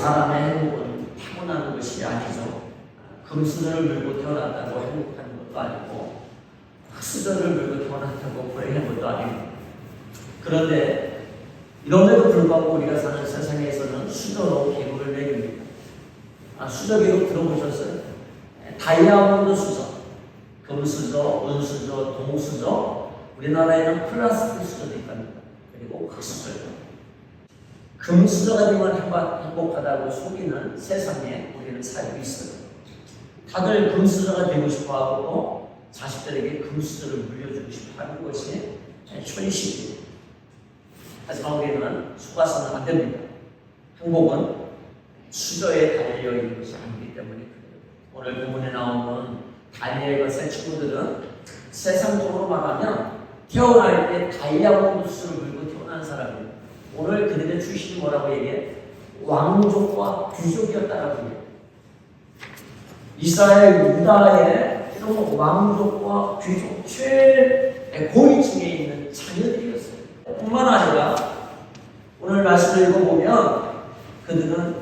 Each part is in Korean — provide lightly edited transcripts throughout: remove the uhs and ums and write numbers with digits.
사람의 행복은 타고나는 것이 아니죠. 금수저를 물고 태어났다고 행복한 것도 아니고 흙수저를 물고 태어났다고 불행한 것도 아니고, 그런데 이런데도 불구하고 우리가 사는 세상에서는 수저로 기록을 내립니다. 수저 기록 들어보셨어요? 다이아몬드 수저, 금수저, 은수저, 동수저, 우리나라에는 플라스틱 수저도 있답니다. 그리고 흙수저도. 금수저가 되면 행복하다고 속이는 세상에 우리는 살고 있어요. 다들 금수저가 되고 싶어하고 자식들에게 금수저를 물려주고 싶어하는 것이 현실이에요. 하지만 우리는 속아서는 안 됩니다. 행복은 수저에 달려 있는 것이 아니기 때문에 그래요. 오늘 본문에 나오는 다니엘과 세 친구들은 세상적으로 말하면 태어날 때 다이아몬드 수저를 물고 태어난 사람이에요. 오늘 그들의 출신이 뭐라고 얘기해? 왕족과 귀족이었다라고 얘기해. 이스라엘 유다의 이런 왕족과 귀족 최고위층에 있는 자녀들이었어요. 뿐만 아니라 오늘 말씀을 읽어보면 그들은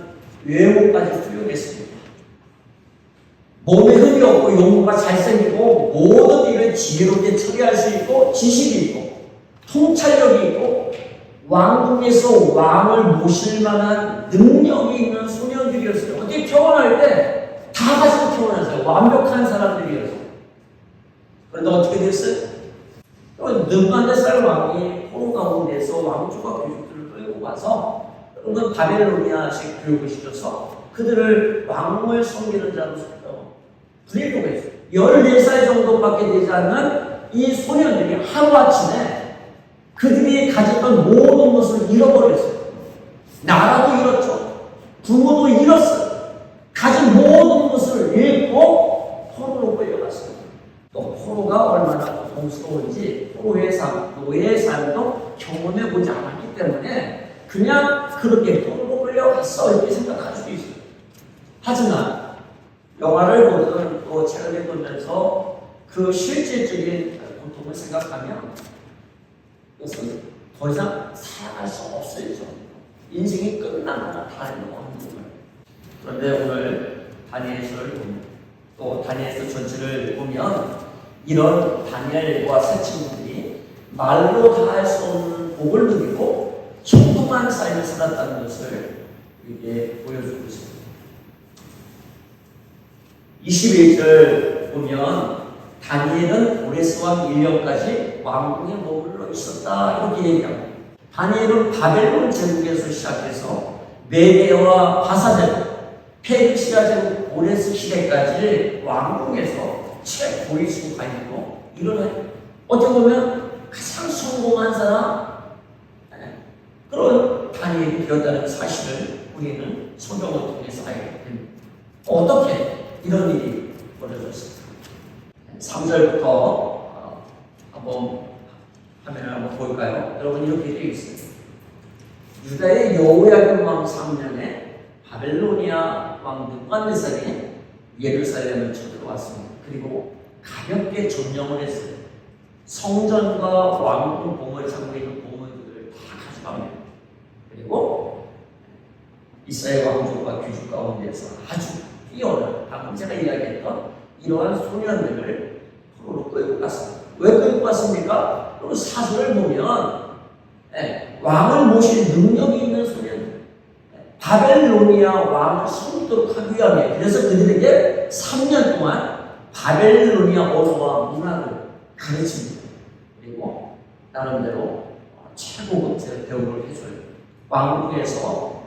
외모까지 훌륭했습니다. 몸에 흠이 없고 용모가 잘생기고 모든 일을 지혜롭게 처리할 수 있고 지식이 있고 통찰력이 있고 왕궁에서 왕을 모실 만한 능력이 있는 소년들이었어요. 어떻게 태어날 때 다 가지고 태어났어요. 완벽한 사람들이었어요. 그런데 어떻게 됐어요? 느부갓네살 왕이 포로 가운데서 왕족과 귀족들을 끌고 가서 바벨로니아식 교육을 시켜서 그들을 왕을 섬기는 자로 불리고 했어요. 14살 정도밖에 되지 않는 이 소년들이 하루아침에 그들이 가졌던 모든 것을 잃어버렸어요. 나라도 잃었죠. 부모도 잃었어요. 가진 모든 것을 잃고 포로로 끌려갔어요. 또 포로가 얼마나 고통스러운지 포로의 삶, 노예의 삶도 경험해보지 않았기 때문에 그냥 그렇게 포로로 끌려갔어 이렇게 생각할 수도 있어요. 하지만 영화를 보든 또 책을 읽으면서 그 실질적인 고통을 생각하면 이것은 더 이상 살아갈 수 없어요. 인생이 끝나거나 다른 거 없는 거예요. 그런데 오늘 다니엘서를 보면 또 다니엘서 전체를 보면 이런 다니엘과 세 친구들이 말로 다 할 수 없는 복을 누리고 청동한 삶을 살았다는 것을 이게 보여주고 있습니다. 21절 보면 다니엘은 고레스 왕 1년까지 왕궁에 머물러 있었다 이렇게 얘기합니다. 다니엘은 바벨론 제국에서 시작해서 메대와 바사제국, 페르시아 제국 고레스 시대까지 왕궁에서 최고위층 관리로 일어나요. 어떻게 보면 가장 성공한 사람, 그런 다니엘이 되었다는 사실을 우리는 성경을 통해서 알게 됩니다. 어떻게 이런 일이 벌어졌을까? 3절부터 한번 화면을 한번 볼까요? 여러분 이렇게 되어 있어요. 유다의 여호야김 왕 3년에 바벨로니아 왕 느부갓네살이 예루살렘을 쳐들어왔습니다. 그리고 가볍게 점령을 했어요. 성전과 왕궁 보물 창고에 있는 보물들을 다 가져갑니다. 그리고 이스라엘 왕족과 귀족 가운데서 아주 뛰어난, 방금 제가 이야기했던 이러한 소년들을 포로로 끌고 갔습니다. 왜 끌고 갔습니까? 그리고 사설을 보면 왕을 모실 능력이 있는 소년들, 바벨로니아 왕을 섬기도록 하기 위함에, 그래서 그들에게 3년 동안 바벨로니아 언어와 문화를 가르칩니다. 그리고 나름대로 최고급 대우를 해줘요. 왕궁에서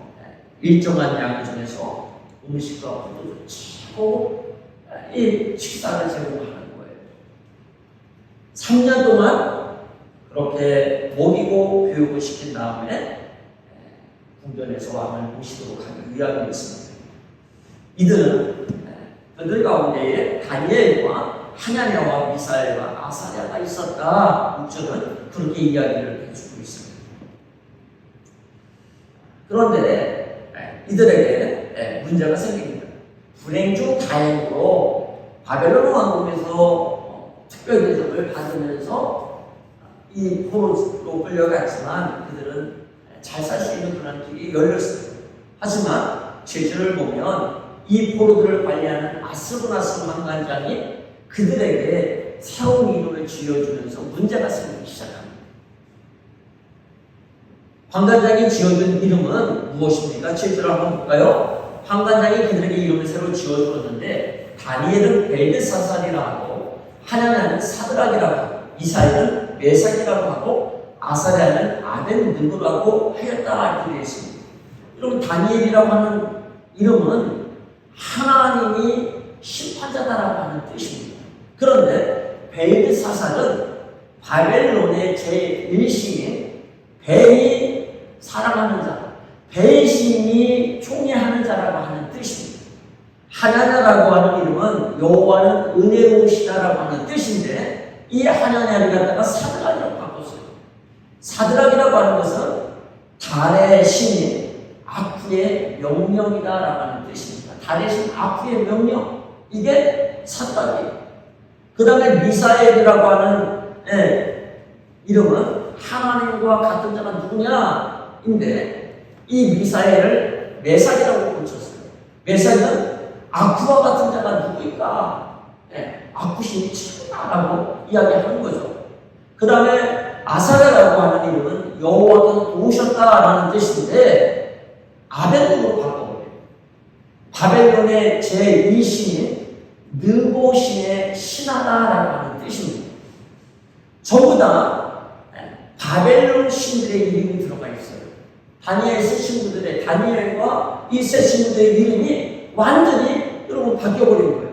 일정한 양을 정해서 음식과 포도주 최고 이 식사를 제공하는 거예요. 3년 동안 그렇게 먹이고 교육을 시킨 다음에 궁전에서 왕을 모시도록 하기 위함이었습니다. 이들은 그들 가운데에 다니엘과 하냐냐와 미사엘과 아사랴가 있었다. 6절은 그렇게 이야기를 해주고 있습니다. 그런데 이들에게 문제가 생깁니다. 불행 중 다행으로 바벨론 왕국에서 특별 대접을 받으면서 이 포로로 끌려갔지만 그들은 잘 살 수 있는 그런 길이 열렸어요. 하지만 제주를 보면 이 포로들을 관리하는 아스고나스 황관장이 그들에게 새로운 이름을 지어주면서 문제가 생기기 시작합니다. 황관장이 지어준 이름은 무엇입니까? 제주를 한번 볼까요? 황관장이 그들에게 이름을 새로 지어주었는데 다니엘은 벨드사살이라고 하고 하나냐는 사드락이라고 하고 미사엘은 메삭이라고 하고 아사랴는 아벤느고라고 하였다 이렇게 되어 있습니다. 여러분 다니엘이라고 하는 이름은 하나님이 심판자다라고 하는 뜻입니다. 그런데 벨드사살은 바벨론의 제1신인 벨이 사랑하는 자, 벨신이 총애하는 자라고 하는 뜻입니다. 하나냐라고 하는 이름은 여호와는 은혜로우시다라고 하는 뜻인데 이 하나냐를 갖다가 사드락이라고 바꿨어요. 사드락이라고 하는 것은 달의 신인 아쿠의 명령이다라고 하는 뜻입니다. 달의 신 아쿠의 명령, 이게 사드락이에요. 그 다음에 미사엘이라고 하는 이름은 하나님과 같은 자가 누구냐인데 이 미사엘을 메삭이라고 붙였어요. 메삭은 아쿠와 같은 자가 누구일까? 아쿠신이 최고다라고 이야기하는 거죠. 그 다음에 아사랴라고 하는 이름은 여호와께서 도우셨다라는 뜻인데 아벤으로 바꿔버려요. 바벨론의 제2신인 느고신의 신하다라고 하는 뜻입니다. 전부 다 바벨론 신들의 이름이 들어가 있어요. 다니엘 세 친구들의 다니엘과 이 세 친구들의 이름이 완전히 여러분 바뀌어버린 거예요.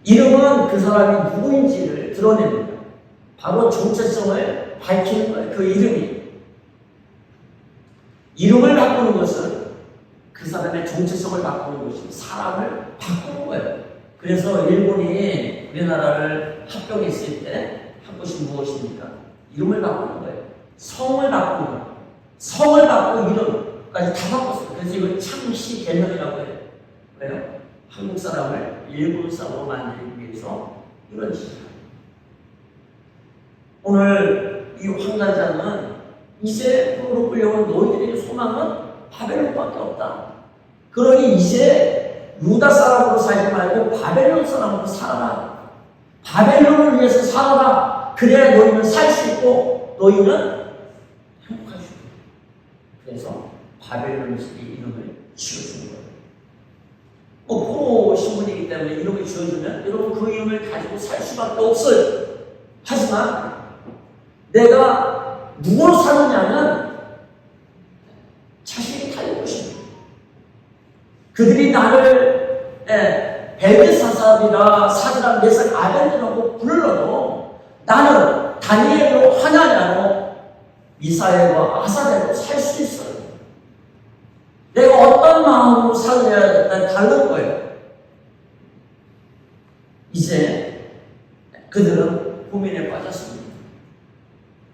이름은 그 사람이 누구인지를 드러냅니다. 바로 정체성을 밝히는 거예요. 그 이름이. 이름을 바꾸는 것은 그 사람의 정체성을 바꾸는 것이 사람을 바꾸는 거예요. 그래서 일본이 우리나라를 합병했을 때 한 것이 무엇입니까? 이름을 바꾸는 거예요. 성을 바꾸는 거예요. 성을 바꾸고 이름까지 다 바꿨어요. 그래서 이걸 창시 개명이라고 해요. 왜요? 한국 사람을 일본 사람으로 만들기 위해서 이런 짓을 합니다. 오늘 이 황관장은 이제 포로로 끌려온 너희들에게 소망은 바벨론밖에 없다. 그러니 이제 유다 사람으로 살지 말고 바벨론 사람으로 살아라. 바벨론을 위해서 살아라. 그래야 너희는 살 수 있고 너희는 행복할 수 있다. 그래서 바벨론에서 이 이름을 지어주는 거예요. 포로 신분이기 때문에 이름을 지어주면 여러분 그 이름을 가지고 살 수밖에 없어요. 하지만 내가 누구로 사느냐는 자신이 다른 것입니다. 그들이 나를 벨드사살이나 사드락, 메삭, 아벤느고라고 불러도 나는 다니엘로 하나냐로 미사엘과 아사랴로 살 수 있어요. 내가 어떤 마음으로 살아야 다른 거예요. 이제 그들은 고민에 빠졌습니다.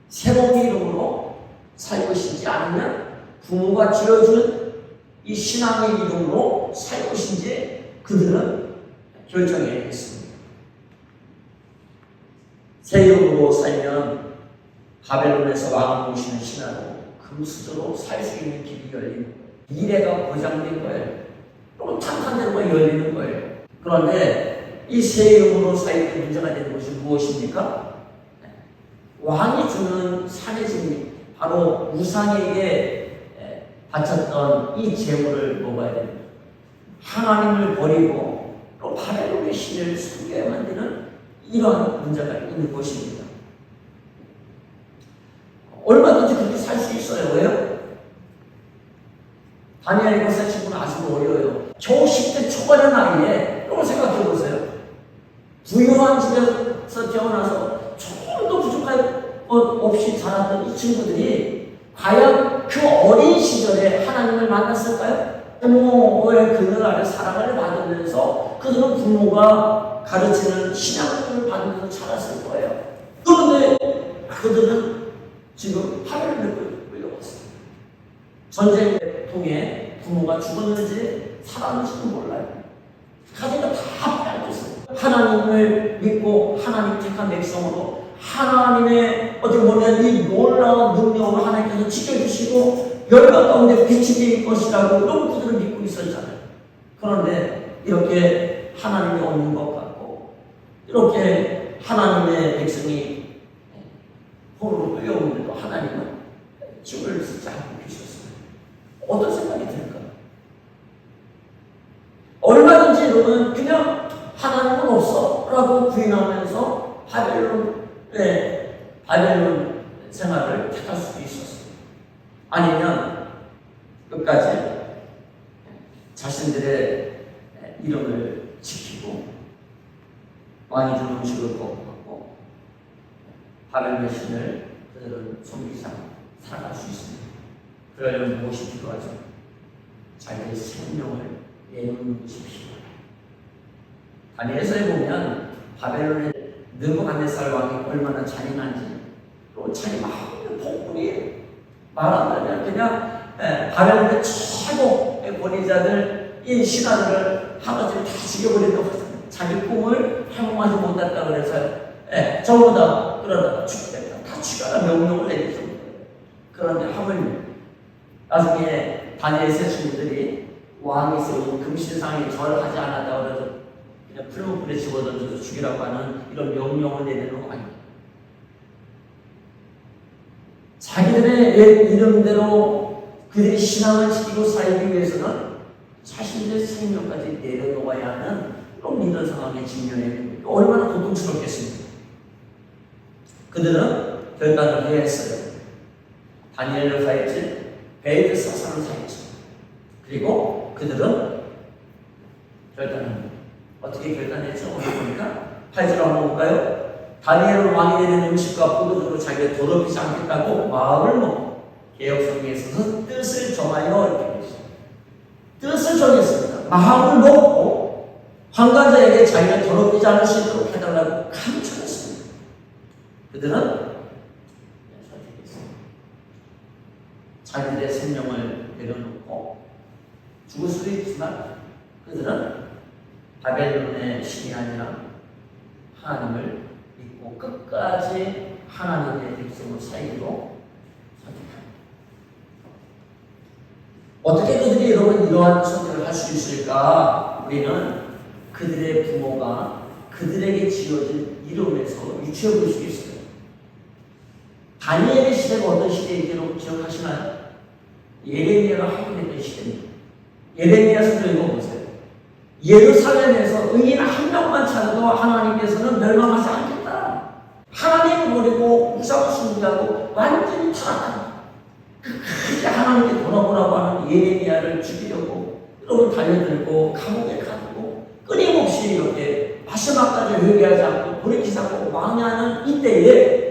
새로운 이름으로 살 것인지 아니면 부모가 지어준 이 신앙의 이름으로 살 것인지 그들은 결정해야 했습니다. 새 이름으로 살면 바벨론에서 왕을 모시는 신하로 금수저로 살 수 있는 길이 열리는 거예요. 미래가 보장된 거예요. 또 탄탄대로가 열리는 거예요. 그런데 이 새 이름으로 살 때 문제가 되는 것이 무엇입니까? 왕이 주는 사례집입니다. 바로 우상에게 바쳤던 이 제물을 먹어야 됩니다. 하나님을 버리고 또 바벨론의 신을 섬겨야 만드는 이러한 문제가 있는 것입니다. 얼마든지 그렇게 살 수 있어요. 왜요? 다니엘과 세 친구는 아직 어려요. 겨우 10대 초반의 나이에 여러분 생각해 보세요. 부유한 집에서 태어나서 조금도 부족할 것 없이 자랐던 이 친구들이 과연 그 어린 시절에 하나님을 만났을까요? 부모의 그늘 아래 사랑을 받으면서 그들은 부모가 가르치는 신앙을 받으면서 자랐을 거예요. 그런데 그들은 지금 바벨론에 끌려왔어요. 전쟁을 통해 부모가 죽었는지 살았는지도 몰라요. 가족이 다 빼앗겼어요. 하나님을 믿고 하나님 택한 백성으로 하나님의 어떻게 보면 이 놀라운 능력을 하나님께서 지켜주시고 열과 가운데 빛이 될 것이라고 이런 구들을 믿고 있었잖아요. 그런데 이렇게 하나님이 없는 것 같고 이렇게 하나님의 백성이 포로로 끌려오는데도 하나님은 힘을 쓰지 않고 계셨어요. 어떤 생각이 들까? 얼마든지 여러분 그냥 하나님은 없어 라고 부인하면서 바벨론 생활을 택할 수도 있었어요. 아니면 끝까지 자신들의 이름을 지키고 왕이 준 음식을 거부하고 바벨론 신을 그들은 섬기지 않고 살아갈 수 있습니다. 그러려면 무엇이 필요하죠? 자기의 생명을 내놓는 것이 필요해요. 다니엘서에 보면 바벨론의 느부갓네살 왕이 얼마나 잔인한지 또 자기 마음의 폭군이 말한다면 그냥 바벨론의 최고의 권위자들 이 신하들을 하나씩 다 죽여버린다고 했어요. 자기 꿈을 행복하지 못했다 그래서 전부 다 그러다가 죽겠다. 다 죽여라 명령을 내리죠. 그런데 하물며 나중에 다니엘 세신들이 왕이 세운 금신상에 절하지 않았다고 해서 그냥 풀무불에 집어던져서 죽이라고 하는 이런 명령을 내리는 거 아닙니다. 자기들의 옛 이름대로 그들의 신앙을 지키고 살기 위해서는 자신들의 생명까지 내려놓아야 하는 이런 상황에 직면해 얼마나 고통스럽겠습니까? 그들은 결단을 해야 했어요. 다니엘을 사했지 벨드사사를 사했죠. 그리고 그들은 결단합니다. 어떻게 결단했죠? 오늘 보니까 8절 한번 볼까요? 다니엘은 왕이 내린 음식과 포도주로 자기가 더럽히지 않겠다고 마음을 먹고 개역성경에서는 뜻을 정하여 이렇게 했어요. 뜻을 정했습니다. 마음을 먹고 환관자에게 자기가 더럽히지 않을 수 있도록 해달라고 감춰냈습니다. 그들은 선택했습니다. 자기들의 생명을 내려놓고 죽을 수도 있지만 그들은 바벨론의 신이 아니라 하나님을 믿고 끝까지 하나님의 백성을 살기로 선택합니다. 어떻게 그들이 여러분 이러한 선택을 할 수 있을까? 우리는 그들의 부모가 그들에게 지어진 이름에서 유추해 볼 수 있어요. 다니엘의 시대가 어떤 시대인지 기억하시나요? 예레미야가 확인했던 시대입니다. 예레미야서를 읽어보세요. 예루살렘에서 의인 한 명만 찾아도 하나님께서는 멸망하지 않겠다. 하나님을 버리고 우상을 숭배하고 완전히 타락한다. 그렇게 하나님께 돌아오라고 하는 예레미야를 죽이려고 여러분 달려들고 감옥에 가두고 끊임없이 이렇게 마지막까지 회개하지 않고 돌이키지 않고 망하는 이때에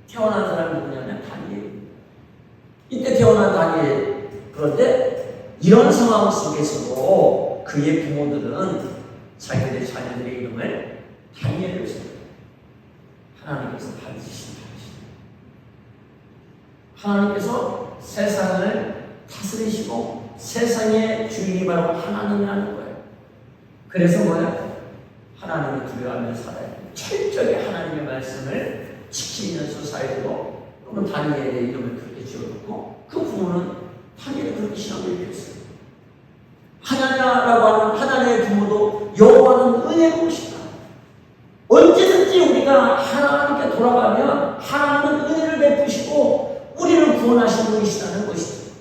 태어난 사람이 누구냐면 다니엘입니다. 이때 태어난 다니엘. 그런데 이런 상황 속에서도 그의 부모들은 자기들의 자녀들의 이름을 다니엘로 지어요. 하나님께서 받으시는 하나님께서 세상을 다스리시고 세상의 주인이 바로 하나님이라는 거예요. 그래서 뭐예요? 하나님을 두려워하며 살아야 돼요. 철저히 하나님의 말씀을 지키면서 살도록 그러면 다니엘의 이름을 그렇게 지어놓고 그 부모는 다니엘이 그렇게 신앙을 일으켰어요. 하나냐라고 하는 하나님의 부모도 여호와는 은혜로우시다. 언제든지 우리가 하나님께 돌아가면 하나님은 은혜를 베푸시고 우리를 구원하신 분이시다는 것이죠.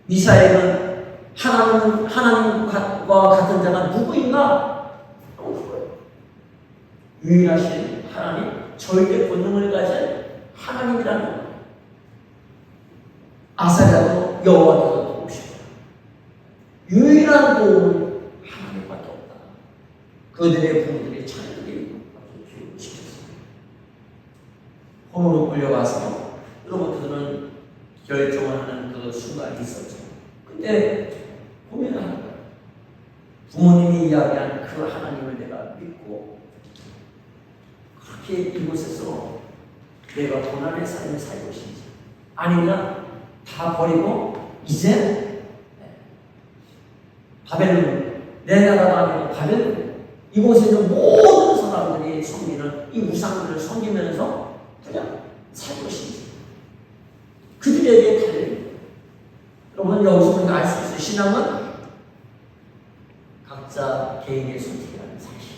미사엘은 하나님과 같은 자가 누구인가? 유일하신 하나님, 절대 본능을 가진 하나님이라는 거예요. 아사랴도 여호와께서 도우시고 유일한 도움은 하나님밖에 없다. 그들의 부모들이 자녀들이 교육을 시켰습니다. 포로로 끌려가서 여러분 그들은 결정을 하는 그 순간이 있었죠. 근데 고민을 하는 거예요. 부모님이 이야기한 그 하나님을 내가 믿고 그렇게 이곳에서 내가 고난의 삶을 살 것인지 아니면 다 버리고 이제 바벨론, 내 나라가 아니고 바벨론, 이곳에 있는 모든 사람들이 섬기는 이 우상들을 섬기면서 그냥 살 것인지 그들에게 달려있는 그러면 여기서 우리가 알 수 있어요. 신앙은 각자 개인의 선택이라는 사실.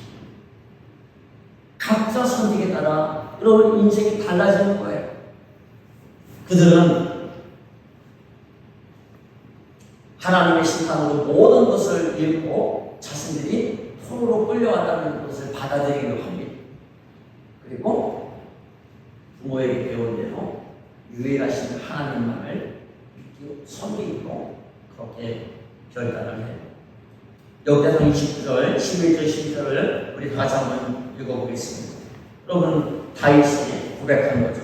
각자 선택에 따라 여러분 인생이 달라지는 거예요. 그들은 하나님의 심판으로 모든 것을 잃고 자신들이 손으로 끌려왔다는 것을 받아들이기로 합니다. 그리고 부모에게 배운 대로 유일하신 하나님만을 믿고 섬기기로 그렇게 결단을 해요. 역대상 29절, 11절, 12절을 우리 다시 한번 읽어보겠습니다. 여러분 다윗이 고백한 거죠.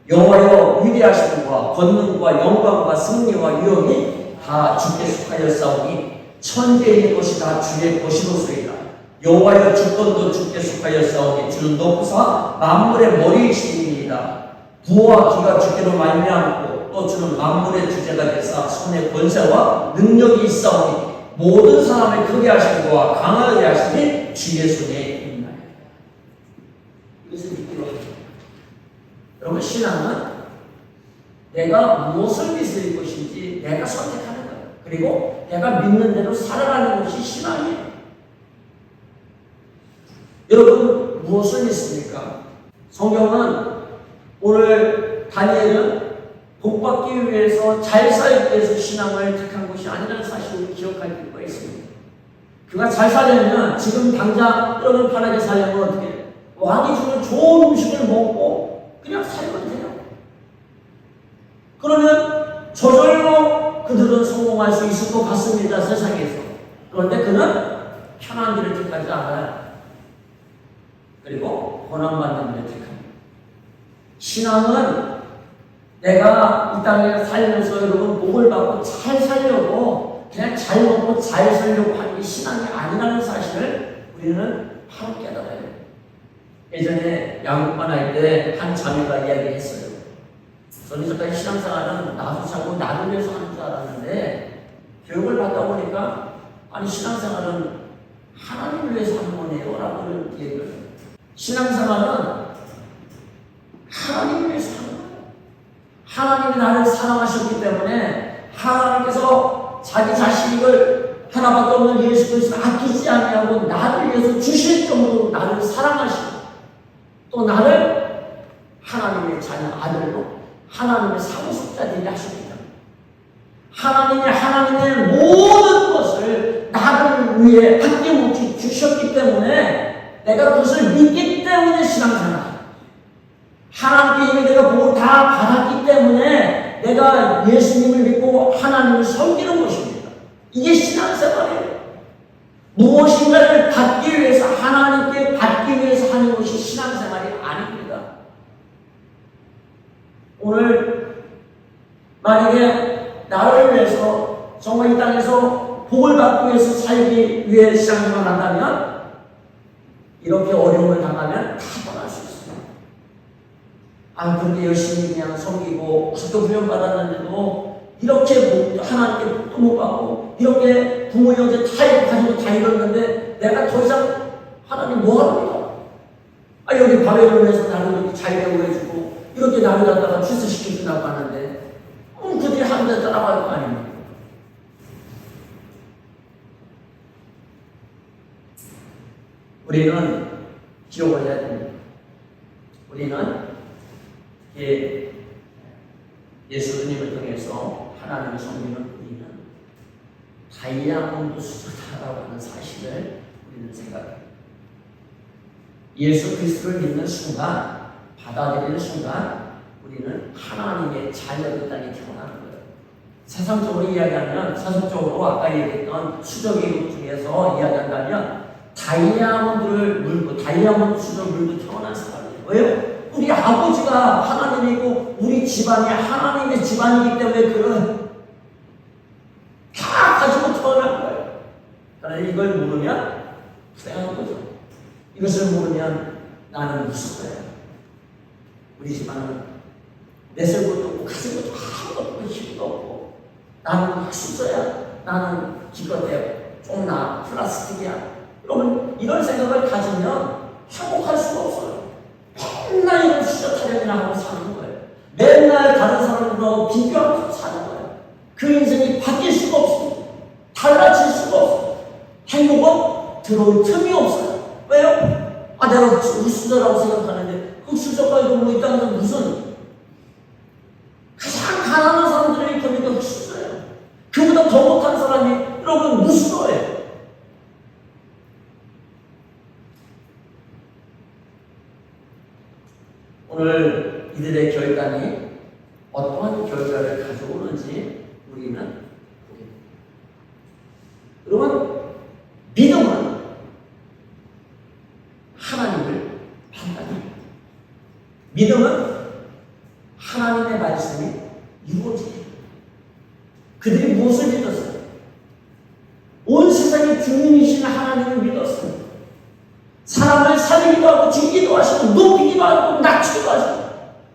여호와여 위대하심과 권능과 영광과 승리와 위엄이 다 주께 속하였사오니 천지에 있는 것이 다 주의 것이로소이다. 여호와여 주권도 주께 속하였사오니 주는 높으사 만물의 머리이시니이다. 부와 기가 주께로 말미암고 또 주는 만물의 주제가 되사 손에 권세와 능력이 있사오니 모든 사람을 크게 하시고 강하게 하시니 주의 손에 있나이다. 이것을 믿기로 합니다. 여러분 신앙은 내가 무엇을 믿을 것인지 내가 선택하는 거예요. 그리고 내가 믿는 대로 살아가는 것이 신앙이에요. 여러분 무엇을 믿습니까? 성경은 오늘 다니엘은 복받기 위해서 잘 살기 위해서 신앙을 택한 것이 아니라는 사실을 기억할 필요가 있습니다. 그가 잘 살려면 지금 당장 여러분 편하게 살려면 어떻게 해요? 왕이 주는 좋은 음식을 먹고 그냥 살면 돼요. 그러면 저절로 그들은 성공할 수 있을 것 같습니다. 세상에서. 그런데 그는 편한 길을 택하지 않아요. 그리고 고난받는 길을 택합니다. 신앙은 내가 이 땅에 살면서 여러분 복을 받고 잘 살려고 그냥 잘 먹고 잘 살려고 하는 게 신앙이 아니라는 사실을 우리는 바로 깨달아야 돼요. 예전에 양육반 할 때 한 자매가 이야기했어요. 저는 이제까지 신앙생활은 나도 살고 나를 위해서 하는 줄 알았는데 교육을 받다 보니까 아니 신앙생활은 하나님을 위해서 하는 거네요 라고 얘기를 해요. 신앙생활은 하나님을 위해서 하는 거예요. 하나님이 나를 사랑하셨기 때문에 하나님께서 자기 자식을 하나밖에 없는 예수 그리스도를 아끼지 아니하고 나를 위해서 주실 정도로 나를 사랑하시고 또 나를 하나님의 자녀 아들로 하나님의 상속자들이 하십니다. 하나님이 하나님의 모든 것을 나를 위해 아낌없이 주셨기 때문에 내가 그것을 믿기 때문에 신앙생활. 하나님께 이미 내가 복을 다 받았기 때문에 내가 예수님을 믿고 하나님을 섬기는 것입니다. 이게 신앙생활이에요. 무엇인가를 받기 위해서 하나님께 받기 위해서 하는 것이 신앙생활이 아닙니다. 오늘 만약에 나를 위해서 정말 이 땅에서 복을 받기 위해서 살기 위해 신앙생활을 한다면 이렇게 어려움을 당하면 다 떠날 수 있어요. 아 그렇게 열심히 그냥 섬기고 기도 훈련 받았는데도 이렇게 하나님께 복도 못 받고 이렇게 부모 형제 다 가지고 다 이뤘는데 내가 더 이상 하나님 뭐 합니까? 아 여기 바벨을 위해서 나를 이렇게 잘 대우해주고 이렇게 나를 갖다가 출세시켜준다고 하는데 그들이 하는 데 따라갈 거 아닙니까? 우리는 기억을 해야 됩니다. 우리는 예수님을 통해서 하나님을 섬기는 우리는 다이아몬드 수준이라고 하는 사실을 우리는 생각합니다. 예수 그리스도를 믿는 순간, 받아들이는 순간 우리는 하나님의 자녀의 땅에 태어나는 거예요. 세상적으로 이야기하면, 세상적으로 아까 얘기했던 수적의 중에서 이야기한다면 다이아몬드를 물고, 다이아몬드 수를 물고 태어난 사람이에요. 왜요? 우리 아버지가 하나님이고 우리 집안이 하나님의 집안이기 때문에 그런 다 가지고 태어난 거예요. 그러나 이걸 모르면 불행한 거죠. 이것을 모르면 나는 무섭어요. 우리 집안은 내셀 것도 없고 가진 것도 아무것도 없고 힘도 없고 나는 숙소야. 나는 기껏해요. 쫑나 플라스틱이야. 여러분 이런 생각을 가지면 행복할 수가 없어요. 맨날 이런 수저 타령이나 하고 사는 거예요. 맨날 다른 사람들하고 비교하면서 사는 거예요. 그 인생이 달라질 수가 없어요. 행복은 들어올 틈이 없어요. 왜요? 내가 흑수저라고 생각하는데 흑수저까지도 뭐 있다는 건 무슨 가장 가난한 사람들의 일터니까 흑수저예요. 그보다 더 못한 사람이 여러분 무수저예요. 오늘 이들의 결단이 어떠한 결과를 가져오는지 우리는 보겠습니다. 여러분, 믿음은 하나님을 판단합니다. 믿음은 하나님의 말씀이 이루어집니다. 그들이 무엇을 믿었어요? 온 세상의 주인이신 하나님을 믿었어요. 사람을 살리기도 하고 죽이기도 하시고 높이기도 하고 낮추기도 하시고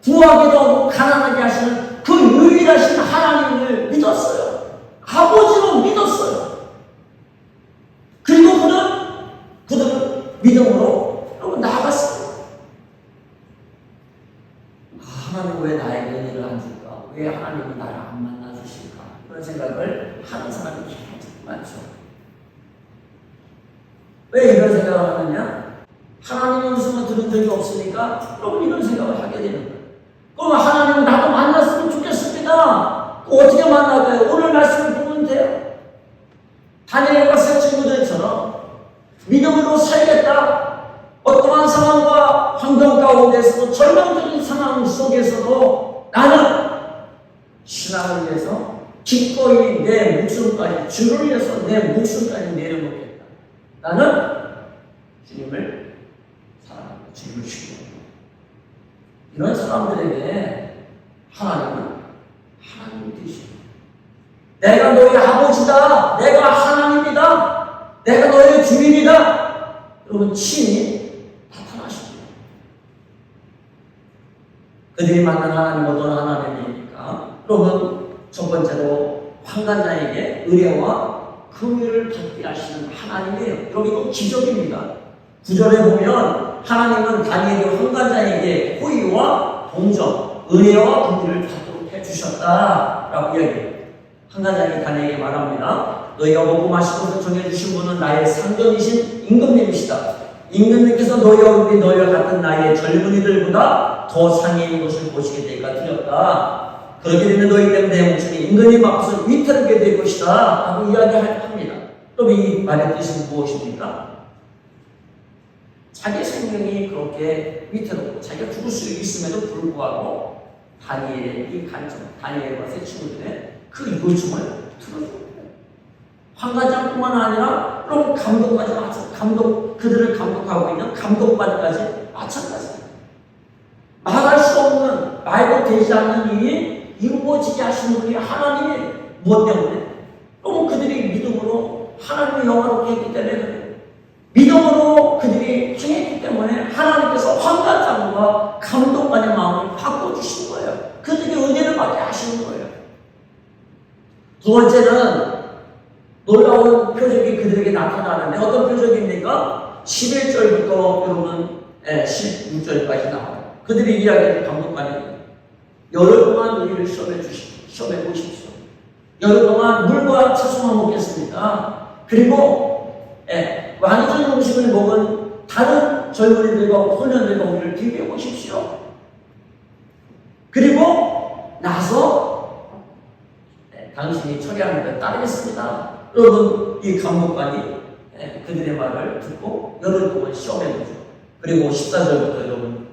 부하기도 하고 가난하게 하시는 그 유일하신 하나님을 믿었어요. 아버지로 믿었어요. 그리고 그들은 믿음으로 여러분 나아갔어요. 하나님 왜 나에게 은혜를 안 줄까? 왜 하나님은 나를 안 만나주실까? 그런 생각을 하는 사람이 많죠. 왜 이런 생각을 하느냐? 하나님의 음성을 들은 적이 없으니까 여러분 이런 생각을 하게 되는 거예요. 그럼 하나님은 나도 만났으면 좋겠습니다. 어떻게 만날까요? 오늘 말씀을 보면 돼요. 다니엘과 세 친구들처럼 믿음으로 살겠다. 어떠한 상황과 환경 가운데서도 절망적인 상황 속에서도 나는 신앙을 위해서 기꺼이 내 목숨까지 주를 위해서 내 목숨까지 내려놓겠다. 나는 주님을 사랑합니다. 주님을 신뢰합니다. 이런 사람들에게 하나님은 하나님이 되십니다. 내가 너의 아버지다. 내가 하나님이다. 내가 너의 주인이다. 여러분 친히 나타나십니다. 그들이 만난 하나님 어떤 하나님이니까 여러분 첫 번째로 환관자에게 은혜와 긍휼을 받게 하시는 하나님이에요. 여러분 이거 기적입니다. 9절에 보면 하나님은 다니엘이 환관자에게 호의와 동정, 은혜와 긍휼을 받도록 해주셨다라고 이야기해요. 환관자에게 다니엘에게 말합니다. 너희가 먹고 마실 것을 정해주신 분은 나의 상전이신 임금님이시다. 임금님께서 너희 얼굴이 너희와 같은 나이의 젊은이들보다 더 상해인 것을 보시게 되니까 드렸다. 그렇게 되면 너희 때문에 내 목숨이 임금님 앞에서 위태롭게 될 것이다 라고 이야기합니다. 그럼 이 말의 뜻은 무엇입니까? 자기 생명이 그렇게 위태롭고 자기가 죽을 수 있음에도 불구하고 다니엘의 이 간청, 다니엘과 세 친구들의 그 요청을 들어줍니다. 환관장뿐만 아니라 그럼 감독까지 그들을 감독하고 있는 감독관까지 마찬가지입니다. 말할 수 없는, 말도 되지 않는 일이 이루어지게 하시는 분이 하나님이 무엇 때문에? 너무 그들이 믿음으로 하나님의 영화롭게 했기 때문에 그래요. 믿음으로 그들이 행했기 때문에 하나님께서 환관장과 감독관의 마음을 바꿔주신 거예요. 그들에게 은혜를 받게 하시는 거예요. 두 번째는 놀라운 표적이 그들에게 나타나는데 어떤 표적입니까? 11절부터 여러분 16절까지 나와요. 그들이 이야기하는 감독관이 열흘 동안 우리를 시험해 보십시오. 열흘 동안 물과 채소만 먹겠습니다. 그리고 완전 음식을 먹은 다른 젊은이들과 소년들과 우리를 비교해 보십시오. 그리고 나서 당신이 처리하는 걸 따르겠습니다. 여러분 이 감독관이 그들의 말을 듣고 열흘 동안 시험해 보죠. 그리고 14절부터 여러분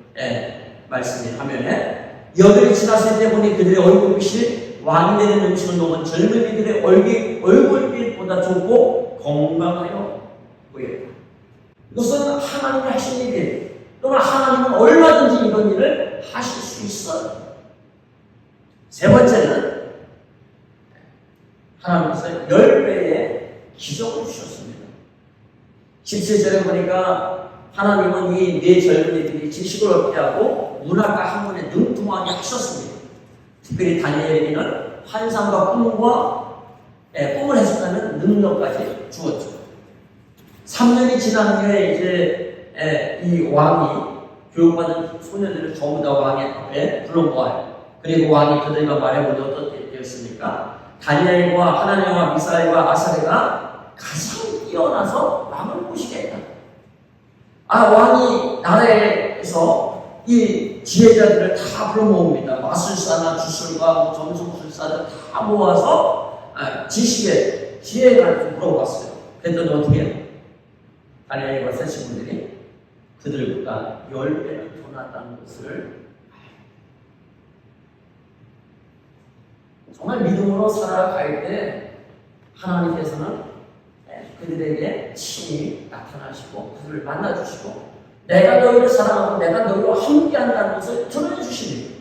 말씀이 화면에 열흘이 지났을 때 보니 그들의 얼굴빛이 왕이 되는 음식을 먹은 젊은이들의 얼굴빛보다 좋고 건강하여 보였다. 이것은 하나님이 하신 일이에요. 그러나 하나님은 얼마든지 이런 일을 하실 수 있어요. 세 번째는 하나님께서 10배의 기적을 주셨습니다. 17절에 보니까 하나님은 이 네 젊은이들이 지식을 얻게 하고 문학과 학문에 능통하게 하셨습니다. 특별히 다니엘에게는 환상과 꿈을 해석하는 능력까지 주었죠. 3년이 지난 후에 이제 이 왕이 교육받은 소년들을 전부 다 왕의 앞에 불러모아요. 그리고 왕이 그들과 말해보니 어떻게 되었습니까? 다니엘과 하나님과 미사엘과 아사랴가 가장 뛰어나서 왕을 모시겠다. 왕이 나라에서 이 지혜자들을 다 불러 모읍니다. 마술사나 주술가, 점성술사들 다 모아서 지혜를 좀 물어봤어요. 그랬더니 어떻게 해요? 다니엘과 세 친구들이 그들보다 10배는 더 낫다는 것을 정말 믿음으로 살아갈 때 하나님께서는 그들에게 친히 나타나시고 그들을 만나주시고 내가 너희를 사랑하고 내가 너희와 함께한다는 것을 드러내주십니다.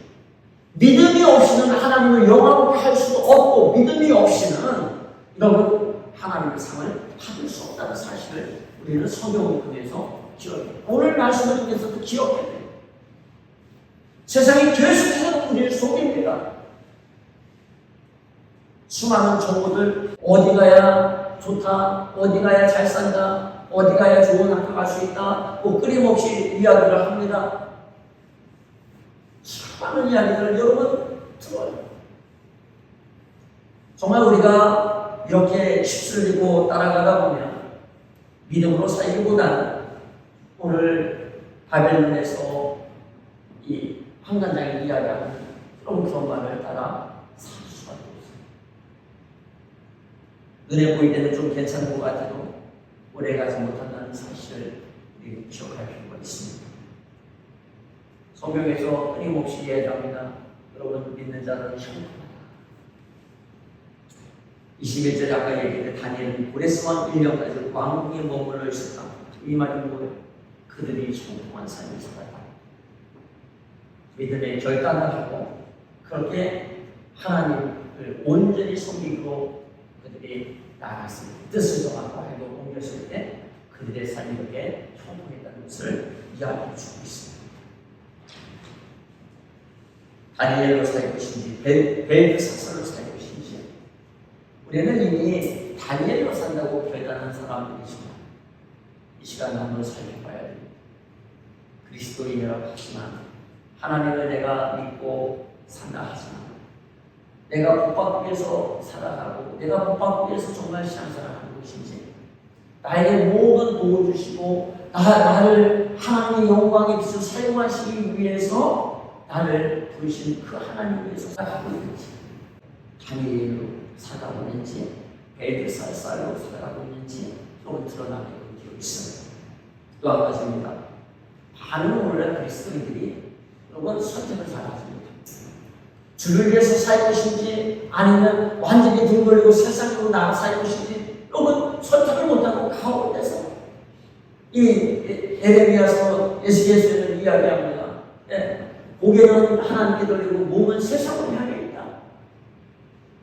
믿음이 없이는 하나님을 영화롭게 할 수도 없고 믿음이 없이는 여러분 하나님의 상을 받을 수 없다는 사실을 우리는 성경을 통해서 기억해요. 오늘 말씀을 통해서도 기억해야 돼요. 세상이 계속해서 우리를 속입니다. 수많은 정보들 어디 가야 좋다, 어디 가야 잘 산다, 어디 가야 좋은 학교 갈 수 있다, 끊임없이 이야기를 합니다. 수많은 이야기들을 여러분 들어요. 정말 우리가 이렇게 휩쓸리고 따라가다 보면 믿음으로 살기보다는 오늘 바벨론에서 이 환관장이 이야기하는 그런 말을 따라 살 수밖에 없어요. 눈에 보일 때는 좀 괜찮은 것 같아도 오래가지 못한다는 사실을 우리 기억할 필요가 있습니다. 성경에서 끊임없이 이야기합니다. 여러분 믿는 자는 형통하다. 21절에 아까 얘기했는데 다니엘은 고레스만 1년까지 왕궁에 머물러 있었다. 이 말이 뭐예요? 그들이 형통한 삶을 살았다. 믿음의 결단을 하고 그렇게 하나님을 온전히 섬기고 그들이 나아갔습니다. 뜻을 정하고 행동을 옮겼을 때 그들의 삶이 이렇게 형통했다는 것을 이야기해 주고 있습니다. 다니엘로 살 것인지 벨드사사로 살 것인지 우리는 이미 다니엘로 산다고 결단한 사람들이지만 이 시간에 한번 살펴봐야 됩니다. 그리스도인이라고 하지만 하나님을 내가 믿고 산다 하지만 내가 복받기 위해서 살아가고 내가 복받기 위해서 정말 신앙생활하는 것인지 나에게 모든 도움을 주시고 나를 하나님의 영광의 빛을 사용하시기 위해서 나를 부르신 그 하나님 위해서 살아가고 있는지 다니엘로 살아가고 있는지 벨드사사로 살아가고 있는지 또 드러나게 되어 있습니다. 또 한 가지입니다. 많은 오늘날 그리스도인들이 여러분 선택을 잘하지 못합니다. 주를 위해서 살 것인지 아니면 완전히 등 돌리고 세상으로 나가 살 것인지 여러분 선택을 못하고 가운데서 이 에레미야서 에스겔서는 이야기합니다. 고개는 하나님께 돌리고 몸은 세상으로 향해 있다.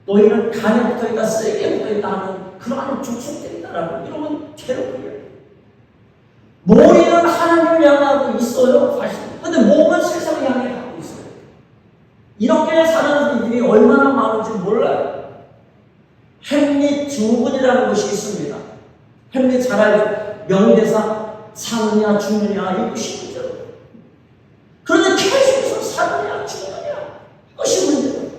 너희는 간에 붙어있다, 세게 붙어있다 하는 그러한 족속들이다라고 이러면 괴롭고요. 머리는 하나님을 향하고 있어요, 사실. 근데 몸은 세상을 향해 가고 있어요. 이렇게 사는 분들이 얼마나 많은지 몰라요. 햄릿 증후군이라는 것이 있습니다. 햄릿 잘 알죠? 명대사 사느냐 죽느냐 이것이 문제로. 그런데 계속해서 사느냐 죽느냐 이것이 문제로.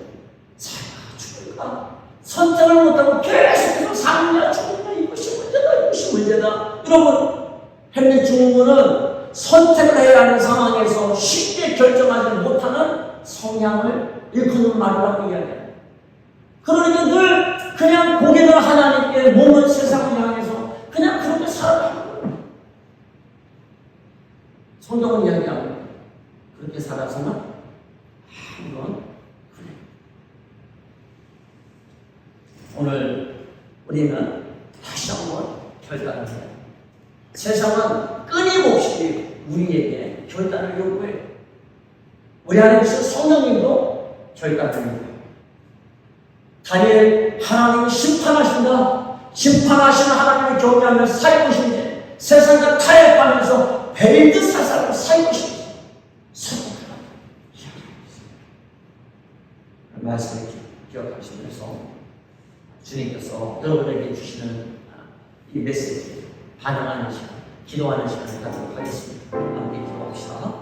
살까 죽을까 선택을 못하고 계속해서 사느냐 죽느냐 이것이 문제다. 이것이 문제다. 여러분 햄릿 증후군은 선택을 해야 하는 상황에서 쉽게 결정하지 못하는 성향을 일컫는 말이라고 이야기해요. 그러니까 늘 그냥 고개는 하나님께 몸은 세상을 향해서 그냥 그렇게 살아가는 거예요. 성경은 이야기합니다. 그렇게 살아서는 한번 그래. 오늘 우리는 다시 한번 결단을 해요. 세상은 끊임없이 우리에게 결단을 요구해요. 우리 안에 계신 성령님도 결단을 요구해요. 다니엘 하나님이 심판하신다. 심판하시는 하나님을 경외하며 살 것인지 세상과 타협하면서 벨드사사로 살 것인지 선택하라 이야기하고 있습니다. 말씀을 기억하시면서 주님께서 여러분에게 주시는 이 메시지에 반응하는 시간, 기도하는 시간을 갖도록 하겠습니다. 함께 기도합시다.